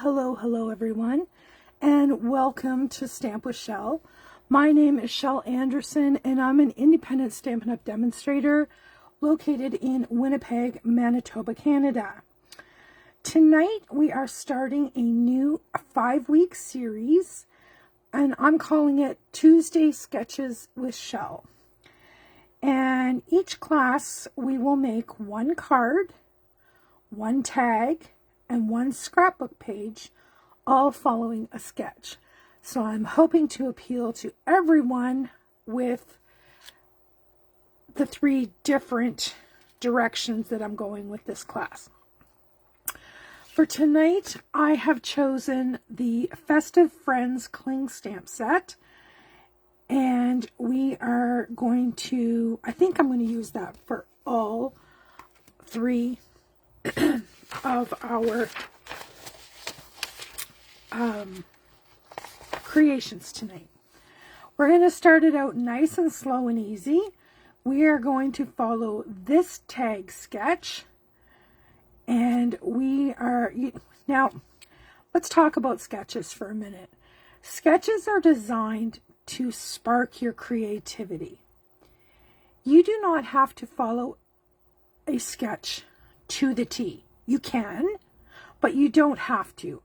Hello everyone, and welcome to Stamp with Shel. My name is Shel Anderson, and I'm an independent Stampin' Up! Demonstrator located in Winnipeg, Manitoba, Canada. Tonight we are starting a new 5-week series, and I'm calling it Tuesday Sketches with Shel. And each class we will make one card, one tag, and one scrapbook page, all following a sketch. So I'm hoping to appeal to everyone with the 3 different directions that I'm going with this class. For tonight, I have chosen the Festive Friends Cling Stamp set, and we are going to, I think I'm going to use that for all 3 of our creations tonight. We're going to start it out nice and slow and easy. We are going to follow this tag sketch, and now let's talk about sketches for a minute. Sketches are designed to spark your creativity. You do not have to follow a sketch to the T. You can, but you don't have to.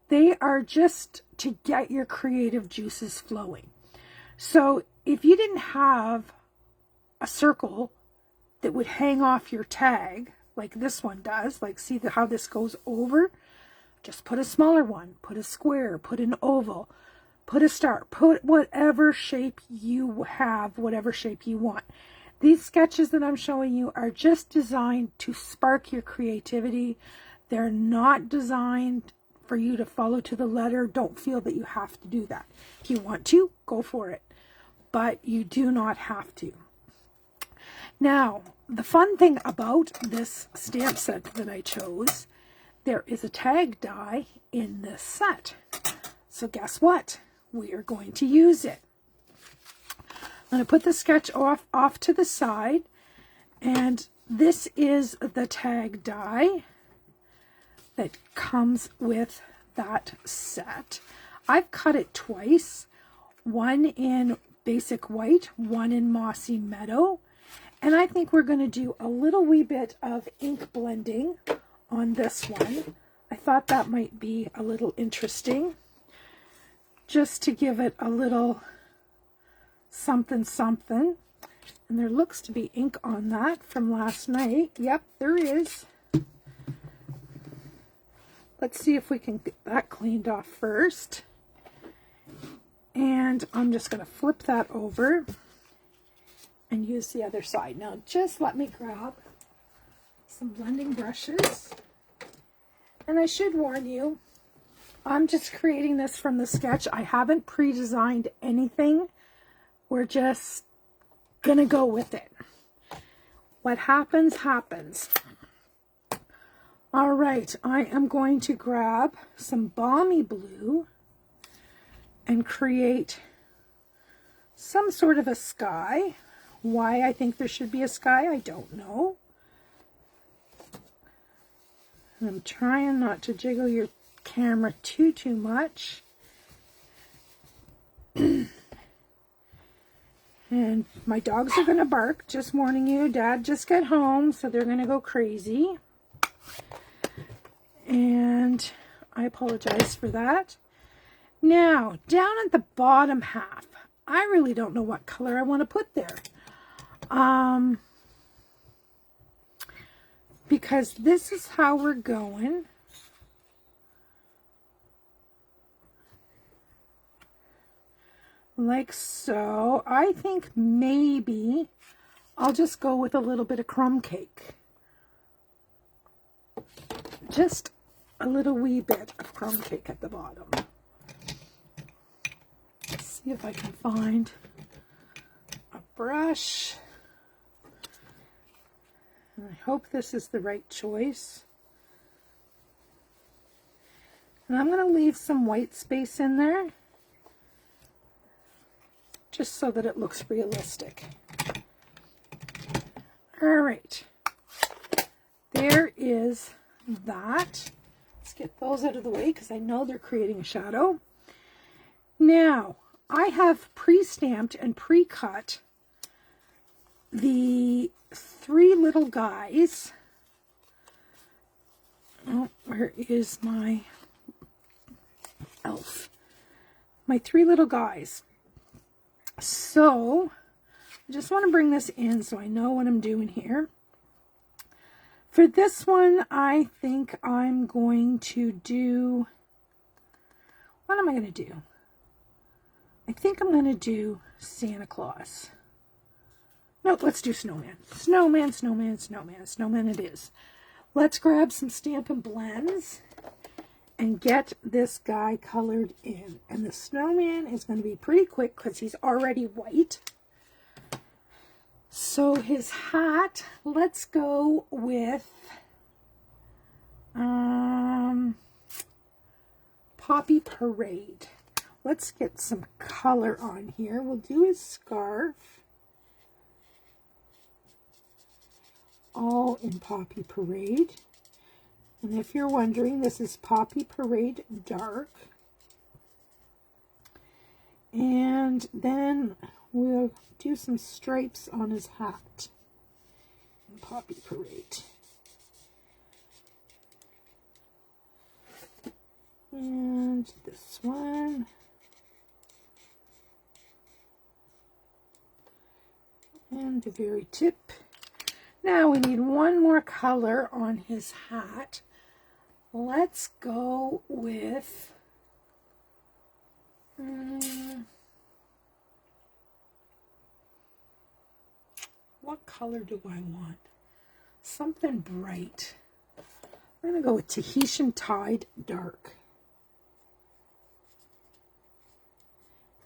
They are just to get your creative juices flowing. So if you didn't have a circle that would hang off your tag, like this one does, like see how this goes over, just put a smaller one, put a square, put an oval, put a star, put whatever shape you have, whatever shape you want. These sketches that I'm showing you are just designed to spark your creativity. They're not designed for you to follow to the letter. Don't feel that you have to do that. If you want to, go for it. But you do not have to. Now, the fun thing about this stamp set that I chose, there is a tag die in this set. So guess what? We are going to use it. I'm going to put the sketch off to the side, and this is the tag die that comes with that set. I've cut it twice, one in basic white, one in mossy meadow, and I think we're going to do a little wee bit of ink blending on this one. I thought that might be a little interesting, just to give it a little something. And there looks to be ink on that from last night. Yep, there is. Let's see if we can get that cleaned off first. And I'm just going to flip that over and use the other side. Now just let me grab some blending brushes. And I should warn you, I'm just creating this from the sketch. I haven't pre-designed anything. We're just gonna go with it. What happens, happens. All right, I am going to grab some balmy blue and create some sort of a sky. Why I think there should be a sky, I don't know. And I'm trying not to jiggle your camera too much. And my dogs are going to bark, just warning you. Dad just got home, so they're going to go crazy. And I apologize for that. Now, down at the bottom half, I really don't know what color I want to put there. Because this is how we're going. Like so. I think maybe I'll just go with a little bit of crumb cake. Just a little wee bit of crumb cake at the bottom. Let's see if I can find a brush. And I hope this is the right choice. And I'm going to leave some white space in there, just so that it looks realistic. All right, there is that. Let's get those out of the way because I know they're creating a shadow. Now, I have pre-stamped and pre-cut the 3 little guys. Oh, where is my elf? My 3 little guys. So, I just want to bring this in so I know what I'm doing here. For this one, I think I'm going to do, what am I going to do? I think I'm going to do Santa Claus. No, let's do snowman. Snowman, snowman, snowman, snowman it is. Let's grab some Stampin' blends and get this guy colored in. And the snowman is going to be pretty quick because he's already white. So his hat, let's go with Poppy Parade. Let's get some color on here. We'll do his scarf. All in Poppy Parade. And if you're wondering, this is Poppy Parade Dark. And then we'll do some stripes on his hat in Poppy Parade. And this one. And the very tip. Now we need one more color on his hat. Let's go with what color do I want? Something bright. I'm going to go with Tahitian Tide Dark.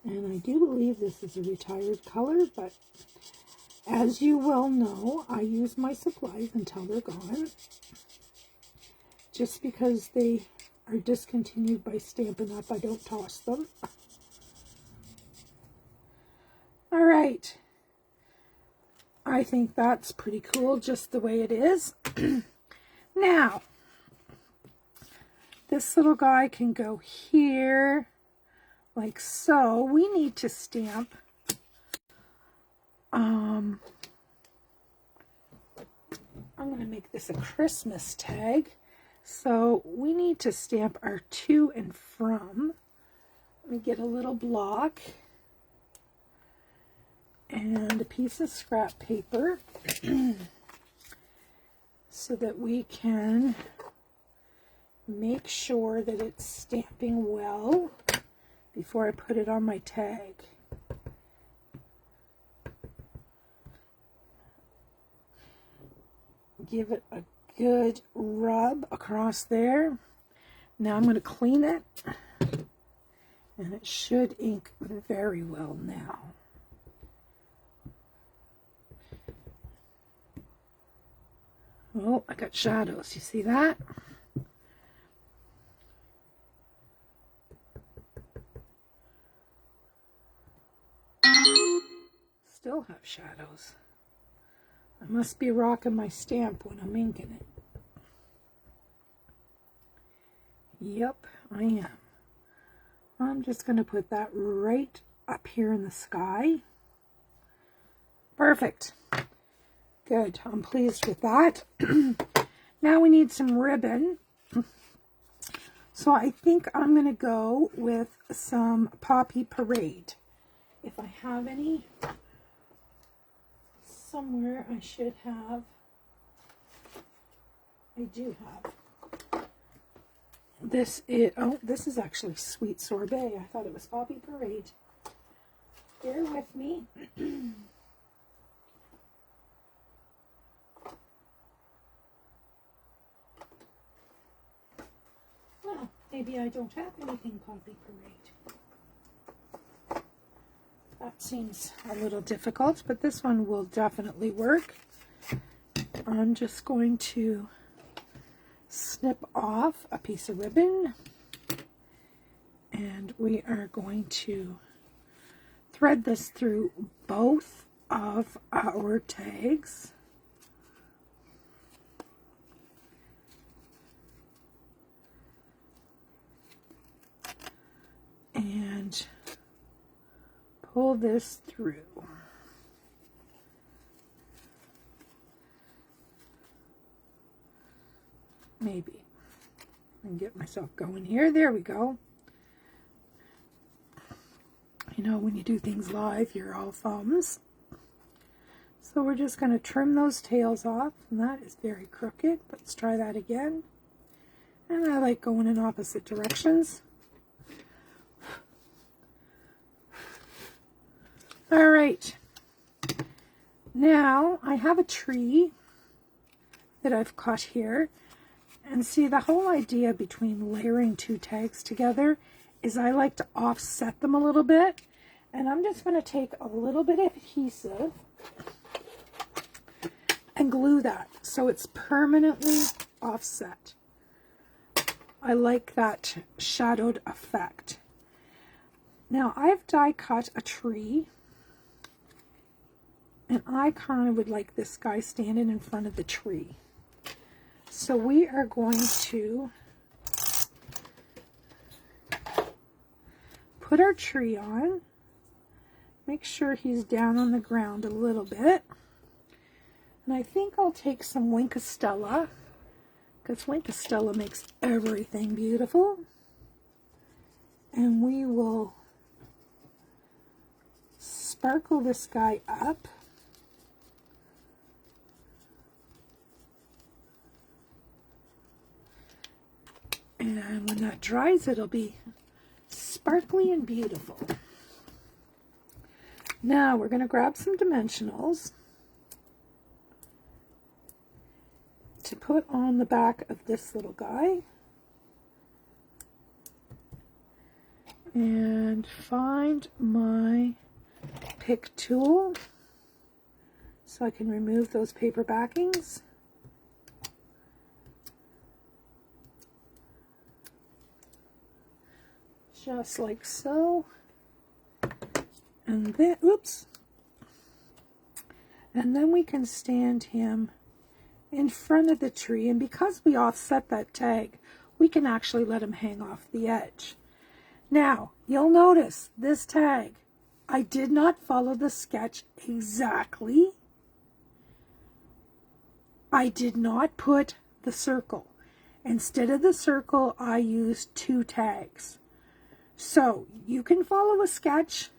And I do believe this is a retired color, but as you well know, I use my supplies until they're gone. Just because they are discontinued by Stampin' Up, I don't toss them. All right. I think that's pretty cool, just the way it is. Now, this little guy can go here, like so. We need to stamp I'm going to make this a Christmas tag. So we need to stamp our to and from. Let me get a little block and a piece of scrap paper so that we can make sure that it's stamping well before I put it on my tag. Give it a good rub across there. Now I'm going to clean it, and it should ink very well now. Oh, I got shadows. You see that? Still have shadows. I must be rocking my stamp when I'm inking it. Yep, I am. I'm just going to put that right up here in the sky. Perfect. Good. I'm pleased with that. Now we need some ribbon. So I think I'm going to go with some Poppy Parade. If I have any. Somewhere I should have. I do have. This is actually Sweet Sorbet. I thought it was Poppy Parade. Bear with me. Well, maybe I don't have anything Poppy Parade. That seems a little difficult, but this one will definitely work. I'm just going to snip off a piece of ribbon, and we are going to thread this through both of our tags. and pull this through. Maybe. I can get myself going here. There we go. You know, when you do things live, you're all thumbs. So we're just going to trim those tails off, and that is very crooked. Let's try that again. And I like going in opposite directions. All right. Now I have a tree that I've cut here. And see, the whole idea between layering two tags together is I like to offset them a little bit. And I'm just going to take a little bit of adhesive and glue that so it's permanently offset. I like that shadowed effect. Now I've die cut a tree, and I kind of would like this guy standing in front of the tree. So we are going to put our tree on, make sure he's down on the ground a little bit. And I think I'll take some Winkostella, because Winkostella makes everything beautiful. And we will sparkle this guy up. And when that dries, it'll be sparkly and beautiful. Now we're going to grab some dimensionals to put on the back of this little guy. And find my pick tool so I can remove those paper backings. Just like so. And then, oops. And then we can stand him in front of the tree. And because we offset that tag, we can actually let him hang off the edge. Now, you'll notice this tag, I did not follow the sketch exactly. I did not put the circle. Instead of the circle, I used two tags. So you can follow a sketch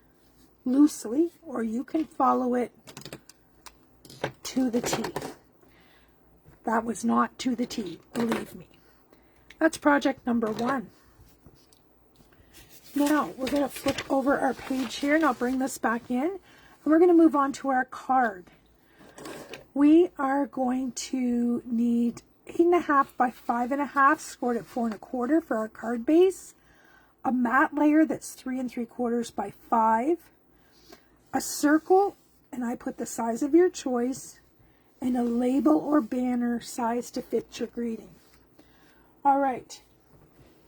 loosely, or you can follow it to the T. That was not to the T, believe me. That's project number 1. Now we're going to flip over our page here, and I'll bring this back in, and we're going to move on to our card. We are going to need 8.5 by 5.5, scored at 4 1/4 for our card base. A matte layer that's 3 3/4 by 5, a circle, and I put the size of your choice, and a label or banner size to fit your greeting. All right,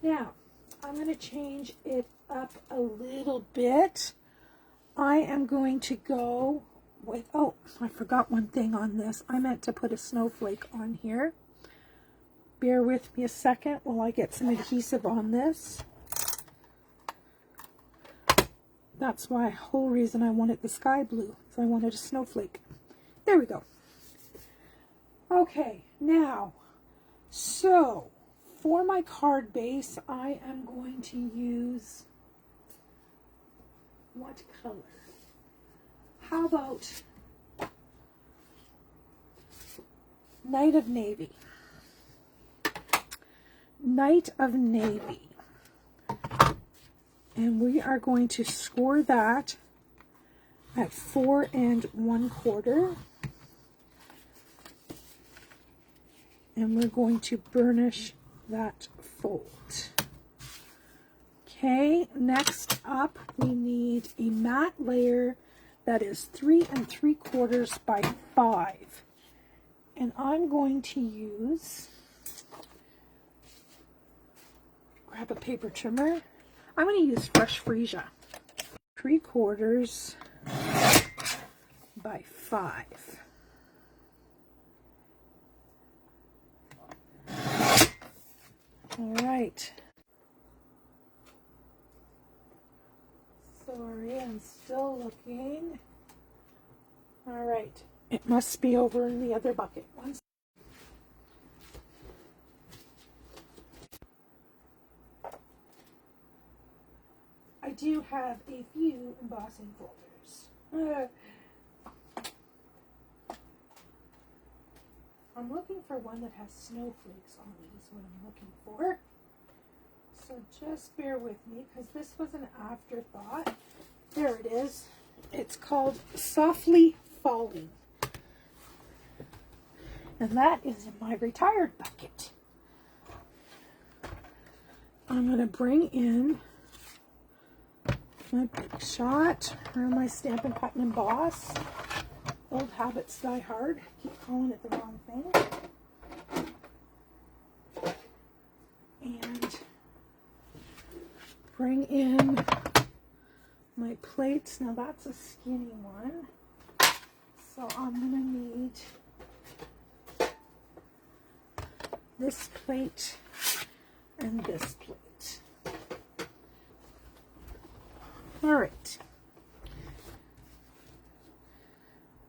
now I'm going to change it up a little bit. I am going to go with, oh, I forgot one thing on this. I meant to put a snowflake on here. Bear with me a second while I get some adhesive on this. That's why, whole reason I wanted the sky blue, because I wanted a snowflake. There we go. Okay, now, so for my card base, I am going to use, what color? How about Night of Navy? Night of Navy. And we are going to score that at 4 1/4. And we're going to burnish that fold. Okay, next up we need a matte layer that is 3 3/4 by 5. And I'm going to use, grab a paper trimmer. I'm going to use Fresh Freesia. 3/4 by 5. All right. Sorry, I'm still looking. All right, it must be over in the other bucket. I do have a few embossing folders. I'm looking for one that has snowflakes on it is what I'm looking for. So just bear with me because this was an afterthought. There it is. It's called Softly Falling. And that is in my retired bucket. I'm going to bring in my Big Shot or my Stampin' Cut and Emboss. Old habits die hard. Keep calling it the wrong thing. And bring in my plates. Now that's a skinny one. So I'm going to need this plate and this plate. All right.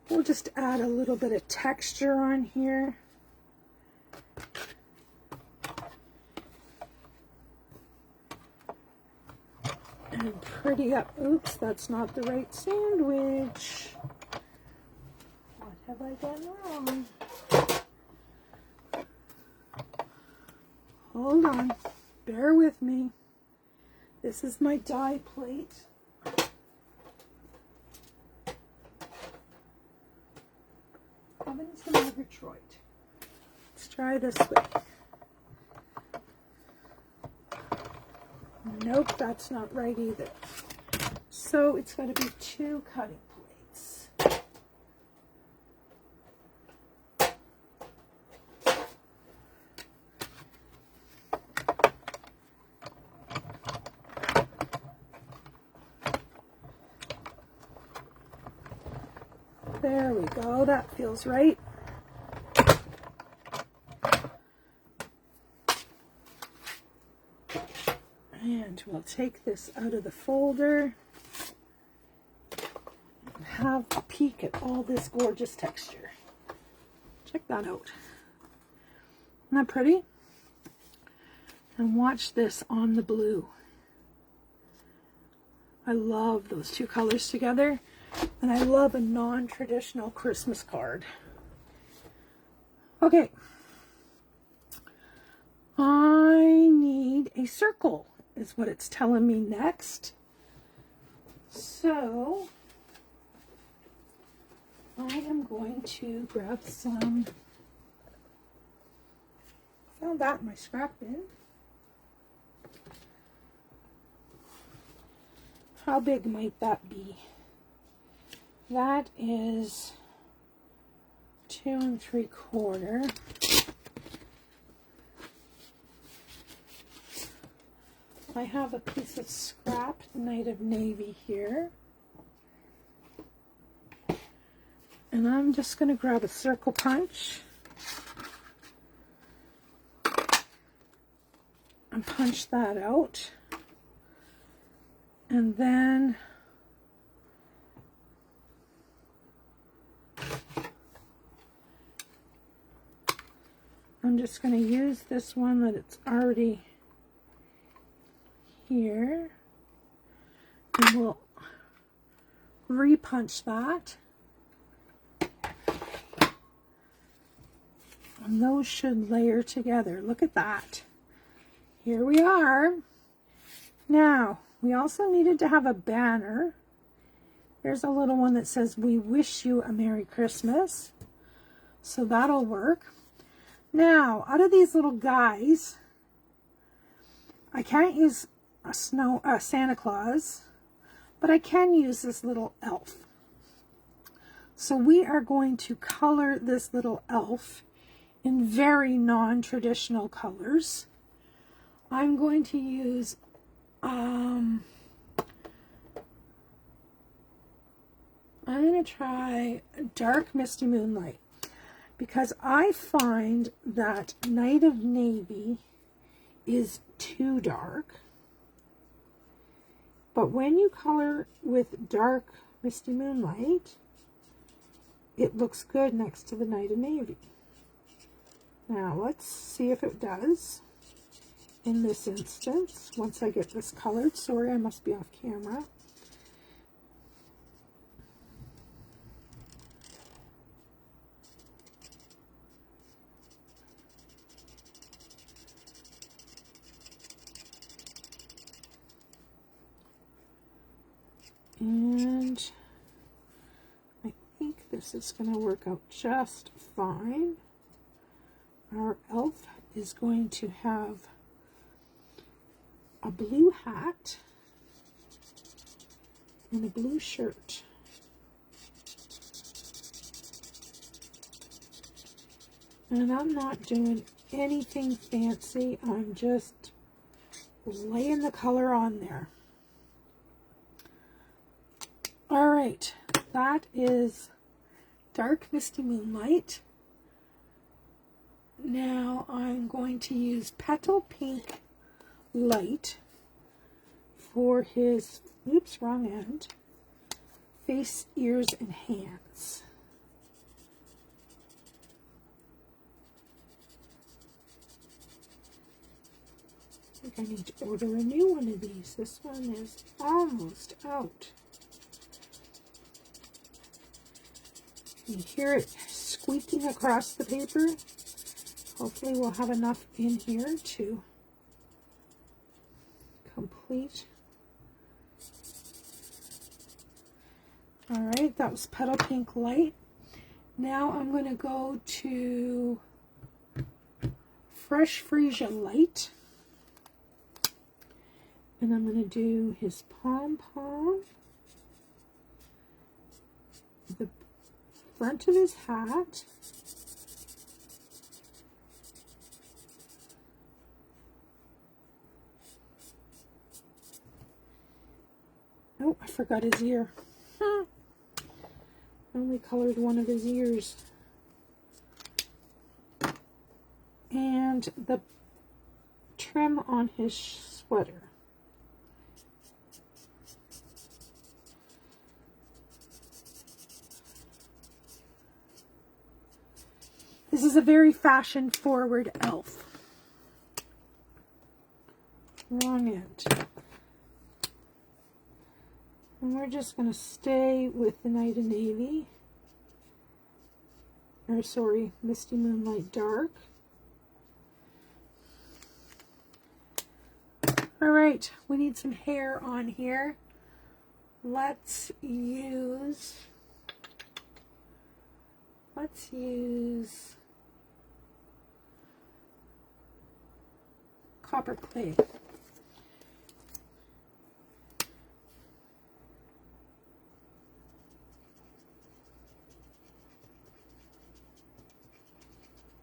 We'll just add a little bit of texture on here. And pretty up. Oops, that's not the right sandwich. What have I done wrong? Hold on. Bear with me. This is my die plate. Ovens in Detroit. Let's try this way. Nope, that's not right either. So it's going to be 2 cutting plates. There we go, that feels right. And we'll take this out of the folder and have a peek at all this gorgeous texture. Check that out. Isn't that pretty? And watch this on the blue. I love those 2 colors together. And I love a non-traditional Christmas card. Okay. I need a circle, is what it's telling me next. So, I am going to grab some. Found that in my scrap bin. How big might that be? That is 2 3/4. I have a piece of scrap Night of Navy here. And I'm just going to grab a circle punch and punch that out. And then I'm just going to use this one that it's already here, and we'll re-punch that. And those should layer together. Look at that. Here we are. Now, we also needed to have a banner. There's a little one that says, "We wish you a Merry Christmas." So that'll work. Now, out of these little guys, I can't use a Santa Claus, but I can use this little elf. So we are going to color this little elf in very non-traditional colors. I'm going to use I'm going to try Dark Misty Moonlight, because I find that Night of Navy is too dark, But when you color with dark Misty Moonlight, it looks good next to the Night of Navy. Now let's see if it does in this instance. Once I get this colored, sorry, I must be off camera. And I think this is going to work out just fine. Our elf is going to have a blue hat and a blue shirt. And I'm not doing anything fancy. I'm just laying the color on there. All right, that is Dark Misty Moonlight. Now I'm going to use Petal Pink Light for his, oops, wrong end, face, ears, and hands. I think I need to order a new one of these. This one is almost out. You hear it squeaking across the paper. Hopefully we'll have enough in here to complete. All right, that was Petal Pink Light. Now I'm going to go to Fresh Freesia Light. And I'm going to do his pom-pom, the front of his hat, oh, I forgot his ear. I only colored one of his ears. And the trim on his sweater. This is a very fashion-forward elf. Wrong end. And we're just going to stay with the Night of Navy. Or sorry, Misty Moonlight Dark. All right, we need some hair on here. Let's use copper clay.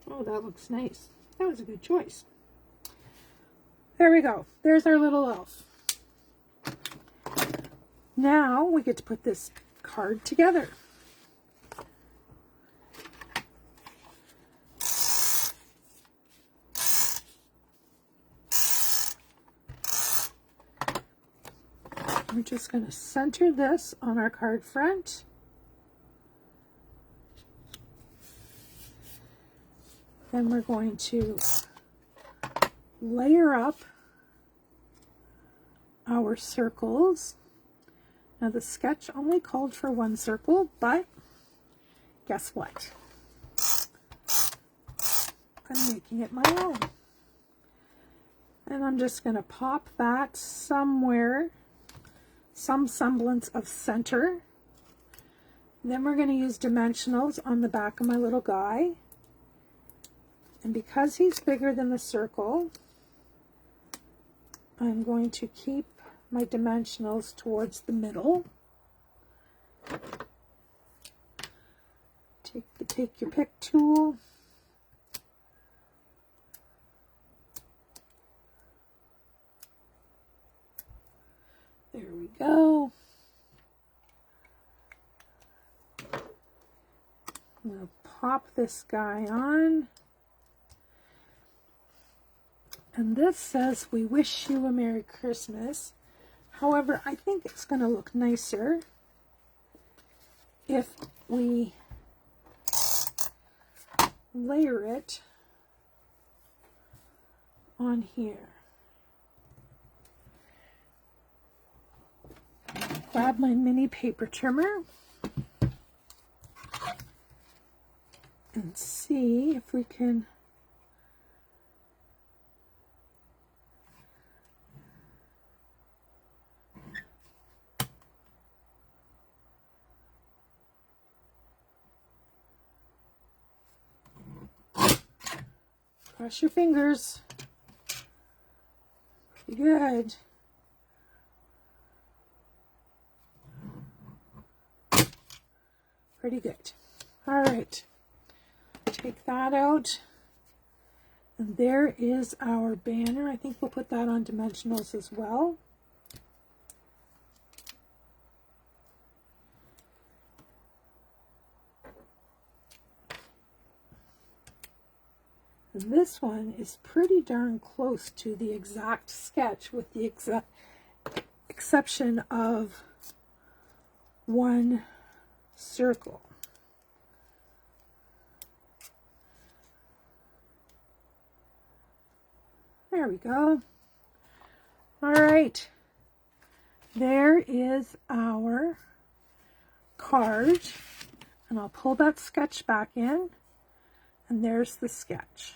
Oh, that looks nice. That was a good choice. There we go. There's our little elf. Now we get to put this card together. We're just going to center this on our card front. Then we're going to layer up our circles. Now the sketch only called for one circle, but guess what? I'm making it my own. And I'm just going to pop that somewhere, some semblance of center. Then we're going to use dimensionals on the back of my little guy. And because he's bigger than the circle, I'm going to keep my dimensionals towards the middle. Take your pick tool. There we go. I'm going to pop this guy on. And this says, "We wish you a Merry Christmas. However, I think it's going to look nicer if we layer it on here. Grab my mini paper trimmer and see if we can cross your fingers. Pretty good. Pretty good. All right. Take that out. And there is our banner. I think we'll put that on dimensionals as well. And this one is pretty darn close to the exact sketch, with the exception of one circle. There we go. All right. There is our card. And I'll pull that sketch back in. And there's the sketch.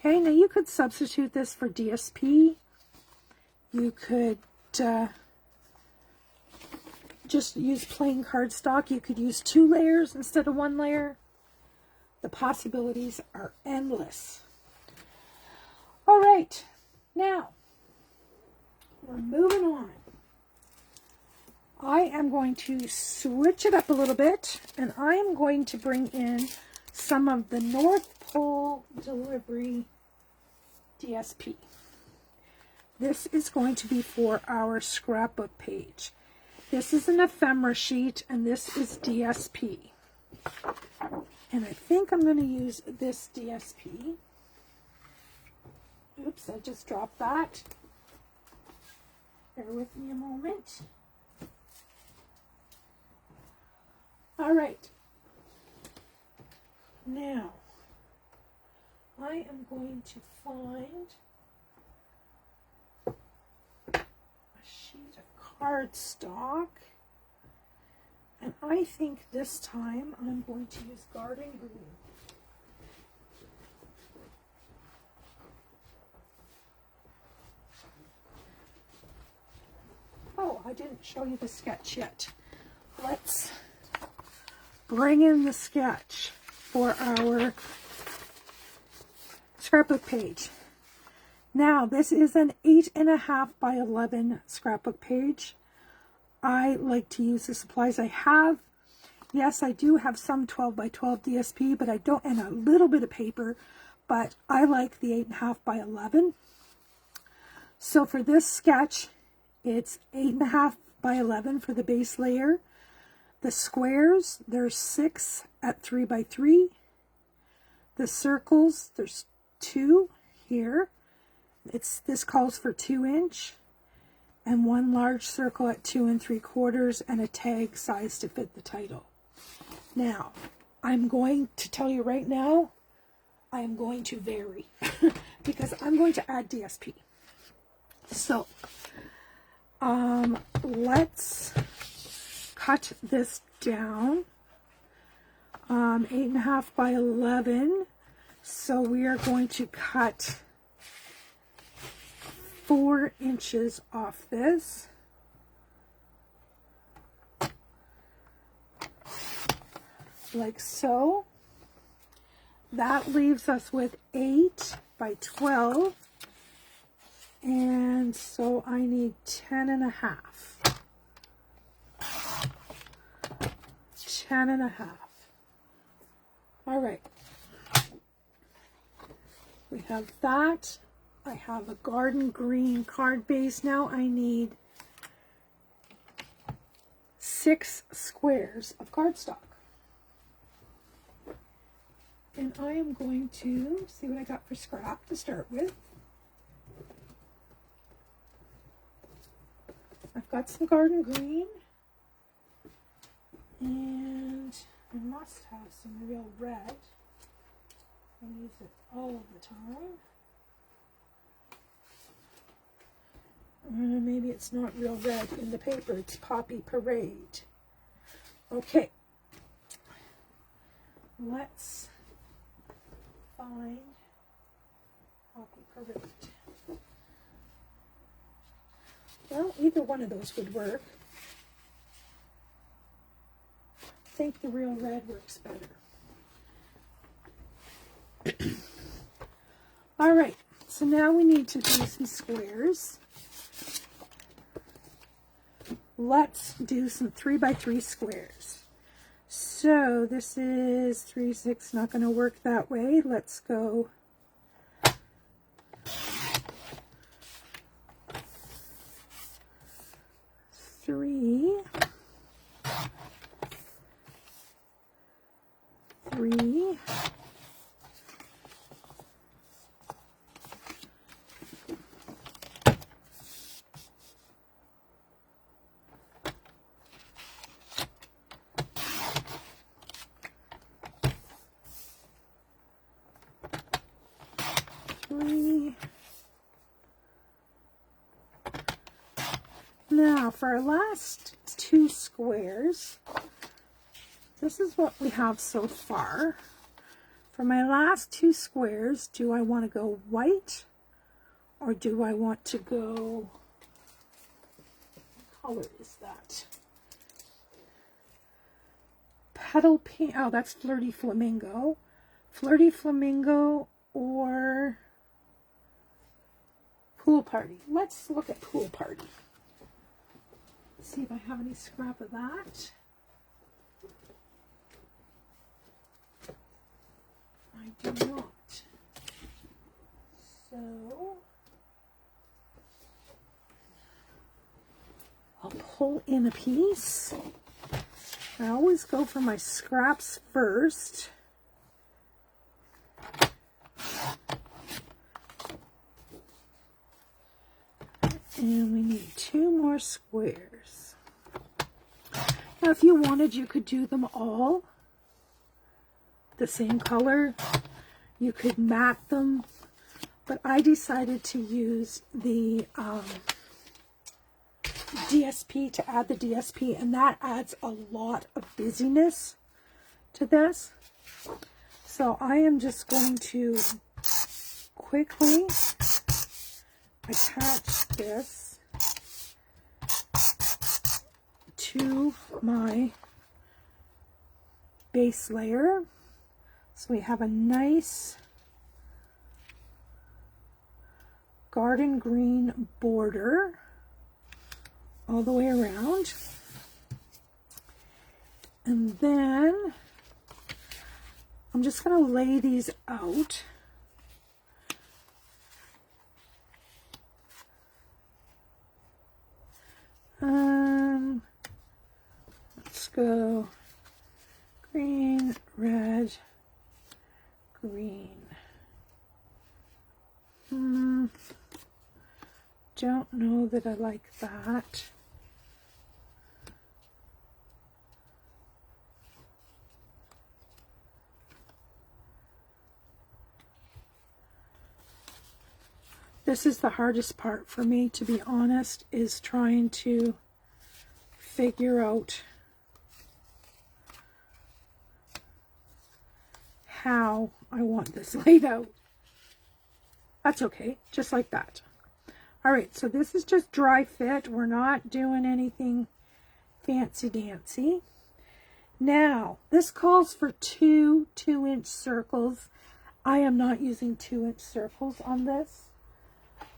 Okay, now you could substitute this for DSP. You could just use plain cardstock. You could use 2 layers instead of 1 layer. The possibilities are endless. All right, now we're moving on. I am going to switch it up a little bit, and I am going to bring in some of the North Pole Delivery DSP. This is going to be for our scrapbook page. This is an ephemera sheet, and this is DSP. And I think I'm going to use this DSP. Oops, I just dropped that. Bear with me a moment. All right. Now, I am going to find a sheet of cardstock, and I think this time I'm going to use garden green. Oh, I didn't show you the sketch yet. Let's bring in the sketch for our scrapbook page. Now, this is an 8.5 by 11 scrapbook page. I like to use the supplies I have. Yes, I do have some 12 by 12 DSP, but I don't, and a little bit of paper, but I like the 8.5 by 11. So for this sketch, it's 8.5 by 11 for the base layer. The squares, there's 6 at 3 by 3. The circles, there's 2 here. This calls for 2 inch. And 1 large circle at 2 3/4 and a tag size to fit the title. Now, I'm going to tell you right now, I am going to vary because I'm going to add DSP. So, let's cut this down. 8.5 by 11. So we are going to cut 4 inches off this. Like so. That leaves us with 8 by 12. And so I need 10.5. 10.5. All right. We have that. I have a garden green card base. Now I need 6 squares of cardstock. And I am going to see what I got for scrap to start with. I've got some garden green, and I must have some real red. I use it all of the time. Maybe it's not real red in the paper, it's Poppy Parade. Okay, let's find Poppy Parade. Well, either one of those would work. I think the real red works better. All right, so now we need to do some squares. Let's do some 3x3 squares. So this is 3, 6, not going to work that way. Let's go 3, 3, 3. Now for our last 2 squares, this is what we have so far. For my last 2 squares, do I want to go white or do I want to go, what color is that? Petal pink, oh that's Flirty Flamingo. Flirty Flamingo or Pool Party. Let's look at Pool Party. See if I have any scrap of that. I do not. So I'll pull in a piece. I always go for my scraps first. And we need 2 more squares. Now, if you wanted, you could do them all the same color. You could mat them, but I decided to use the DSP, to add the DSP, and that adds a lot of busyness to this. So I am just going to quickly attach this to my base layer. So we have a nice garden green border all the way around. And then I'm just going to lay these out. Let's go green, red, green. Don't know that I like that. This is the hardest part for me, to be honest, is trying to figure out how I want this laid out. That's okay, just like that. All right, so this is just dry fit. We're not doing anything fancy dancy. Now, this calls for 2 2-inch circles. I am not using 2-inch circles on this.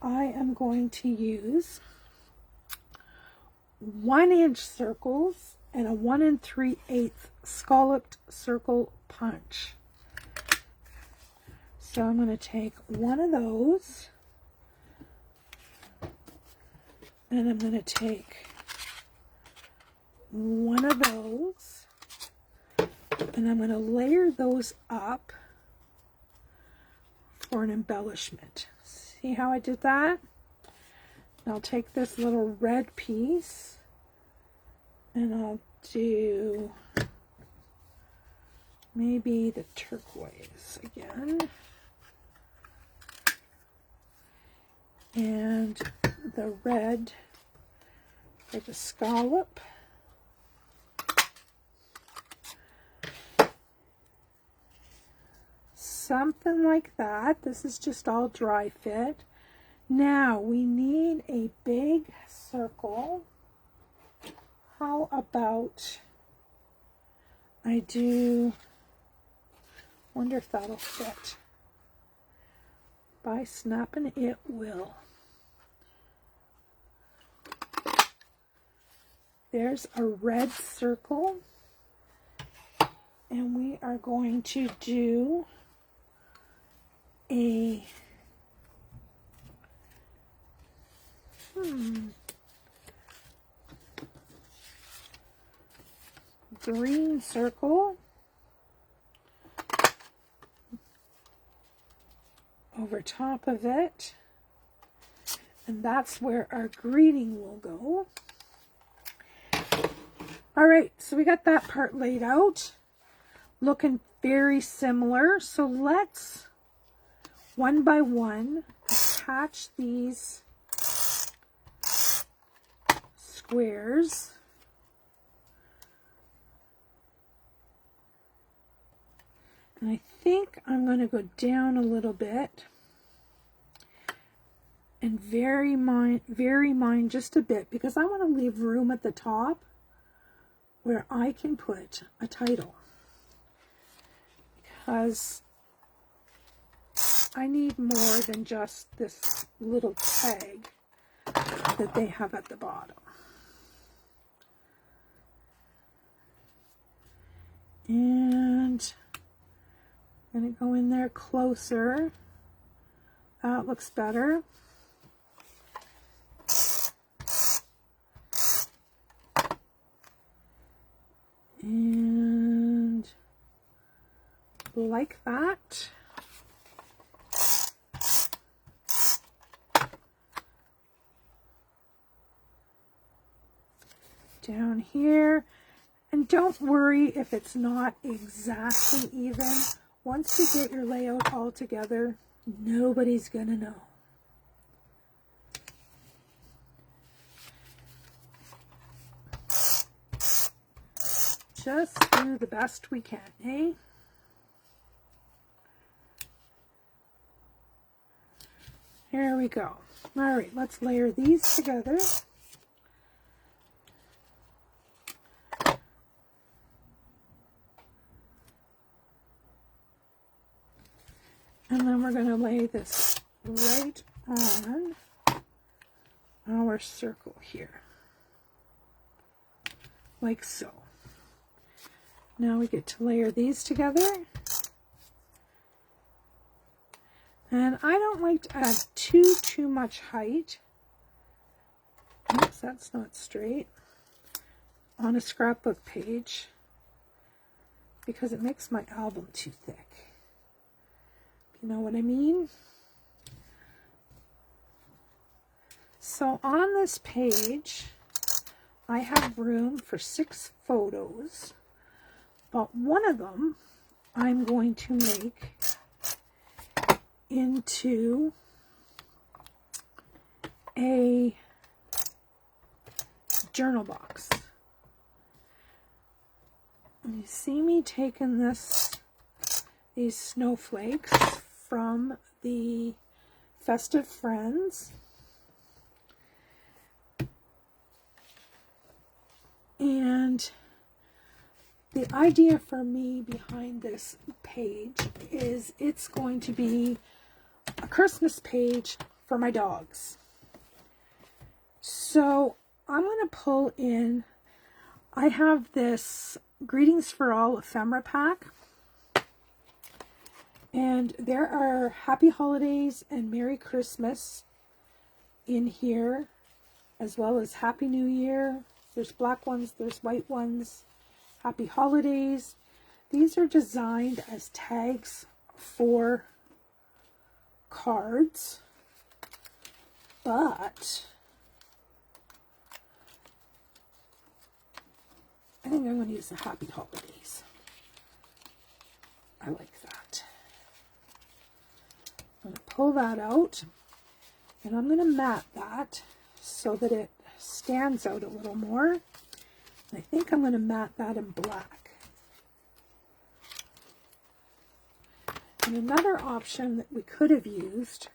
I am going to use 1-inch circles and a 1 3/8 scalloped circle punch. So I'm going to take one of those and I'm going to take one of those and I'm going to layer those up for an embellishment. See how I did that? I'll take this little red piece and I'll do maybe the turquoise again. And the red for the scallop. Something like that. This is just all dry fit. Now we need a big circle. How about I do, wonder if that'll fit. By snapping it will. There's a red circle, and we are going to do a green circle over top of it, and that's where our greeting will go. All right, so we got that part laid out, looking very similar. So let's one by one attach these squares. And I think I'm going to go down a little bit and vary mine just a bit, because I want to leave room at the top where I can put a title, because I need more than just this little tag that they have at the bottom. And I'm going to go in there closer. That looks better. And like that. Down here. And don't worry if it's not exactly even. Once you get your layout all together, nobody's gonna know. Just do the best we can, eh? Here we go. All right, let's layer these together. And then we're going to lay this right on our circle here, like so. Now we get to layer these together. And I don't like to add too much height. Oops, that's not straight. On a scrapbook page, because it makes my album too thick. You know what I mean? So on this page, I have room for 6 photos, but one of them I'm going to make into a journal box. And you see me taking these snowflakes from the Festive Friends, and the idea for me behind this page is it's going to be a Christmas page for my dogs. So I'm going to pull in, I have this Greetings for All ephemera pack. And there are Happy Holidays and Merry Christmas in here, as well as Happy New Year. There's black ones, there's white ones. Happy Holidays. These are designed as tags for cards, but think I'm going to use the Happy Holidays. I like that. I'm going to pull that out, and I'm going to mat that so that it stands out a little more. And I think I'm going to mat that in black. And another option that we could have used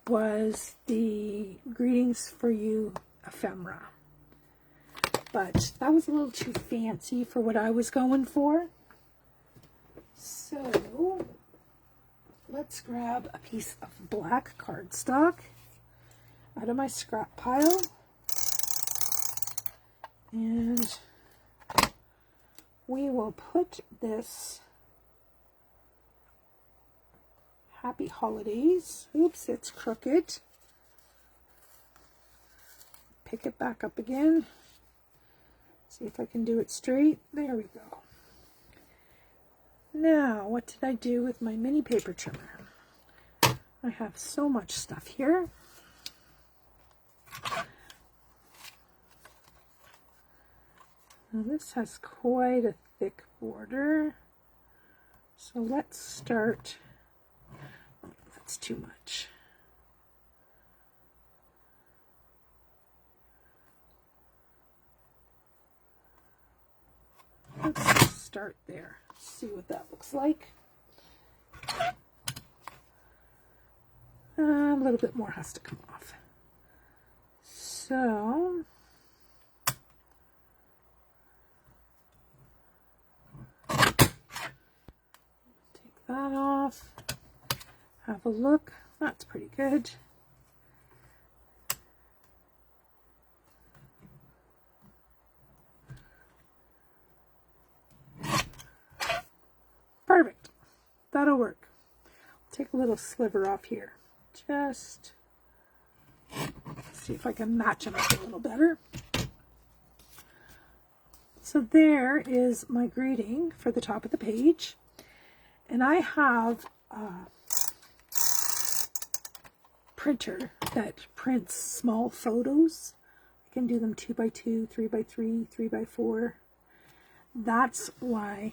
was the Greetings for You ephemera. But that was a little too fancy for what I was going for. So let's grab a piece of black cardstock out of my scrap pile. And we will put this Happy Holidays. Oops, it's crooked. Pick it back up again. See if I can do it straight. There we go. Now, what did I do with my mini paper trimmer? I have so much stuff here. Now this has quite a thick border. So let's start. Oh, that's too much. Let's start there. See what that looks like. A little bit more has to come off. So take that off. Have a look. That's pretty good. Perfect. That'll work. Take a little sliver off here. Just see if I can match them up a little better. So there is my greeting for the top of the page. And I have a printer that prints small photos. I can do them 2x2, 3x3, 3x4. That's why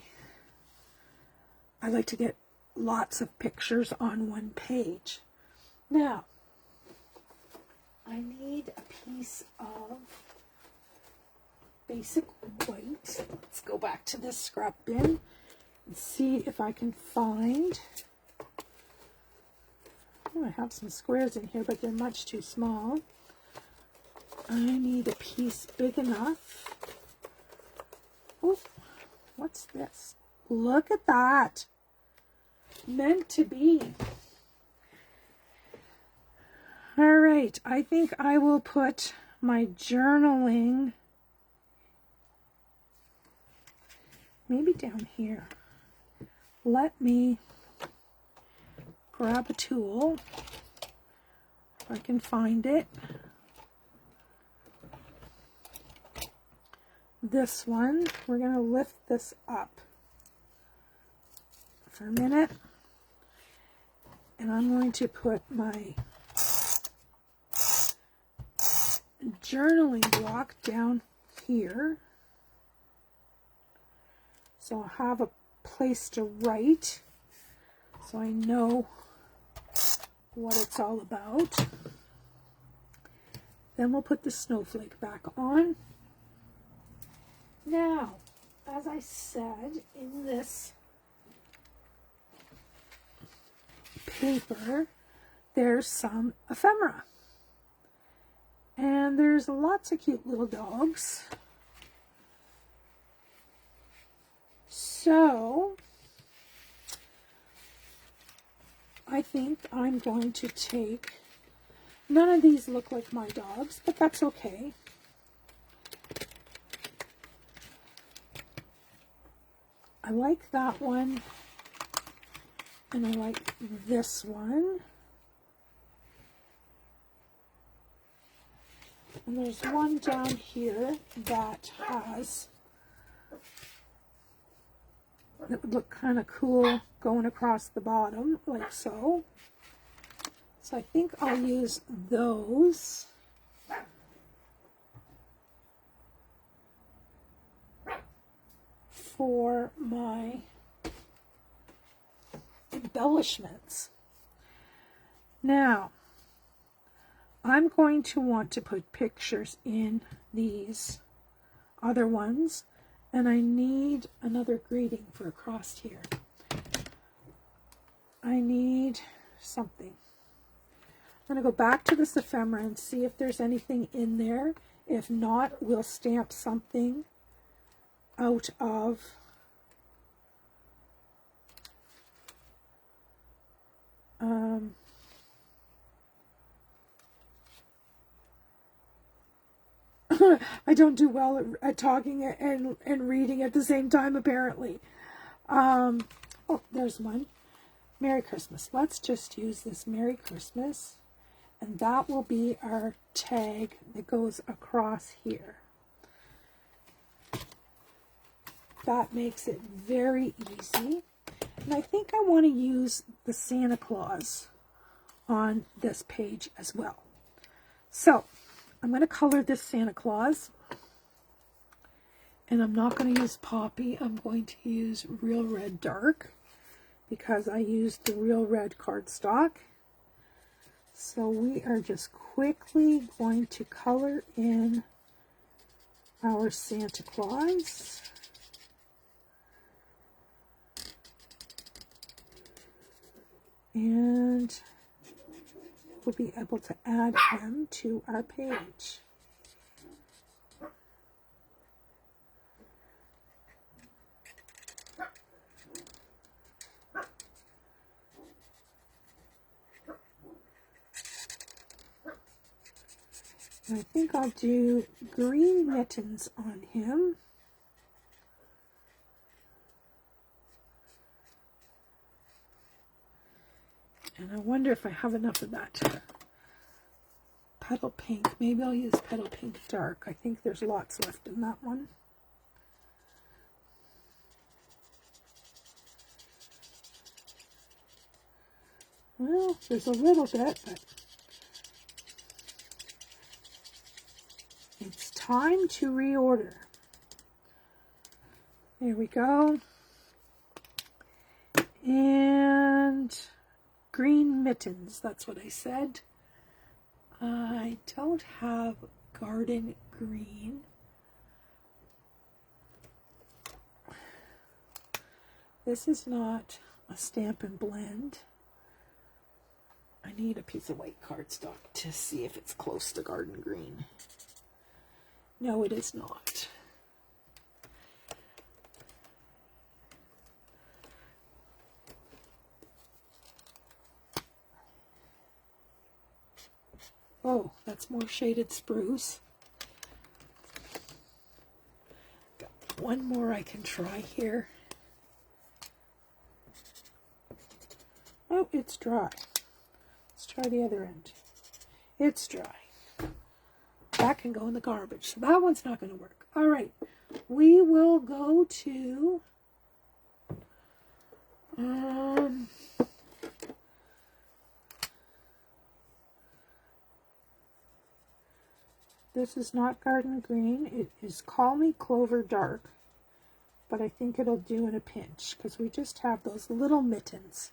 I like to get lots of pictures on one page. Now, I need a piece of basic white. Let's go back to this scrap bin and see if I can find. Oh, I have some squares in here, but they're much too small. I need a piece big enough. Oh, what's this? Look at that. Meant to be. All right, I think I will put my journaling maybe down here. Let me grab a tool if I can find it. This one, we're going to lift this up for a minute, and I'm going to put my journaling block down here, so I'll have a place to write so I know what it's all about. Then we'll put the snowflake back on. Now, as I said, in this paper, there's some ephemera. And there's lots of cute little dogs. So, I think I'm going to take, none of these look like my dogs, but that's okay. I like that one, and I like this one. And there's one down here that would look kind of cool going across the bottom, like so. So I think I'll use those. for my embellishments. Now, I'm going to want to put pictures in these other ones, and I need another greeting for across here. I need something. I'm going to go back to this ephemera and see if there's anything in there. If not, we'll stamp something out of I don't do well at talking and reading at the same time, apparently. Oh, there's one. Merry Christmas. Let's just use this Merry Christmas, and that will be our tag that goes across here. That makes it very easy. And I think I want to use the Santa Claus on this page as well. So I'm going to color this Santa Claus, and I'm not going to use Poppy. I'm going to use Real Red Dark because I used the Real Red cardstock. So we are just quickly going to color in our Santa Claus. And we'll be able to add him to our page. I think I'll do green mittens on him. And I wonder if I have enough of that petal pink. Maybe I'll use petal pink dark. I think there's lots left in that one. Well, there's a little bit, but it's time to reorder. There we go. And green mittens, that's what I said. I don't have garden green. This is not a Stampin' blend. I need a piece of white cardstock to see if it's close to garden green. No, it is not. Oh, that's more shaded spruce. Got one more I can try here. Oh, it's dry. Let's try the other end. It's dry. That can go in the garbage. So that one's not going to work. All right. We will go to this is not garden green. It is Call Me Clover Dark. But I think it'll do in a pinch because we just have those little mittens.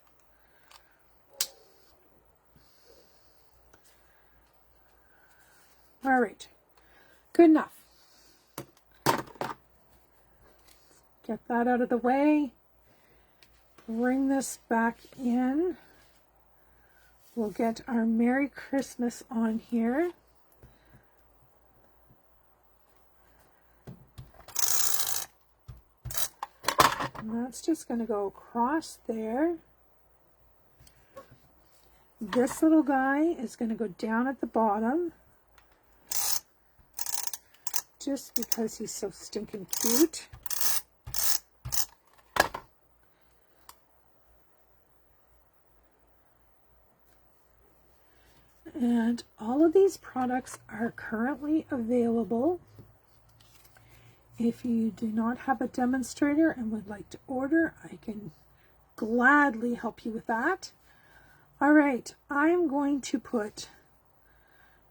All right, good enough. Get that out of the way. Bring this back in. We'll get our Merry Christmas on here. And that's just going to go across there. This little guy is going to go down at the bottom. Just because he's so stinking cute. And all of these products are currently available. If you do not have a demonstrator and would like to order, I can gladly help you with that. All right, I'm going to put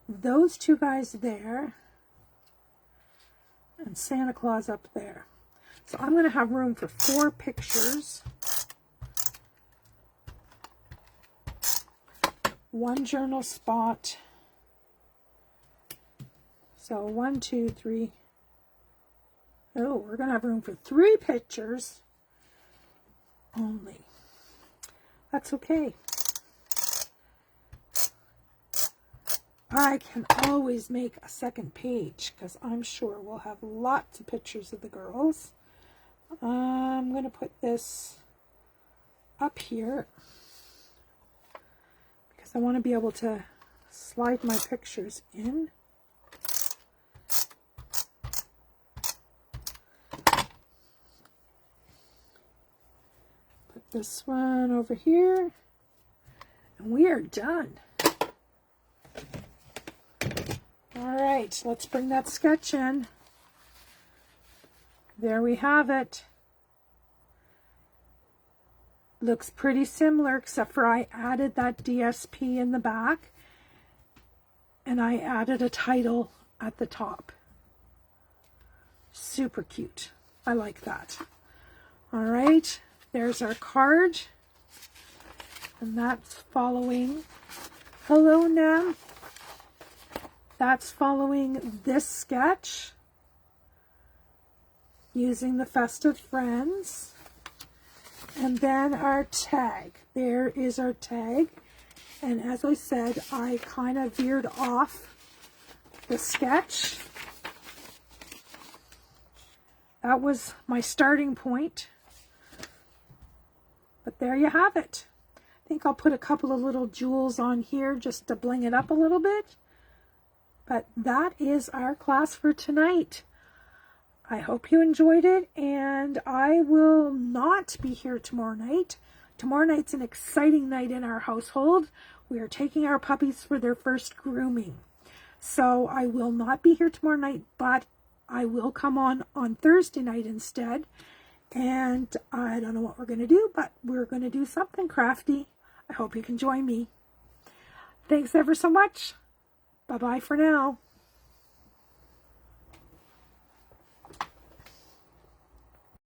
those two guys there and Santa Claus up there. So I'm going to have room for 4 pictures. 1 journal spot. So 1, 2, 3. Oh, we're going to have room for 3 pictures only. That's okay. I can always make a second page because I'm sure we'll have lots of pictures of the girls. I'm going to put this up here because I want to be able to slide my pictures in. Put this one over here, and we are done. All right, let's bring that sketch in. There we have it. Looks pretty similar, except for I added that DSP in the back, and I added a title at the top. Super cute. I like that. All right, there's our card, and that's following Hello Nam. That's following this sketch using the Festive Friends. And then our tag. There is our tag. And as I said, I kind of veered off the sketch. That was my starting point. But there you have it. I think I'll put a couple of little jewels on here just to bling it up a little bit. But that is our class for tonight. I hope you enjoyed it, and I will not be here tomorrow night. Tomorrow night's an exciting night in our household. We are taking our puppies for their first grooming. So I will not be here tomorrow night, but I will come on Thursday night instead. And I don't know what we're going to do, but we're going to do something crafty. I hope you can join me. Thanks ever so much. Bye-bye for now.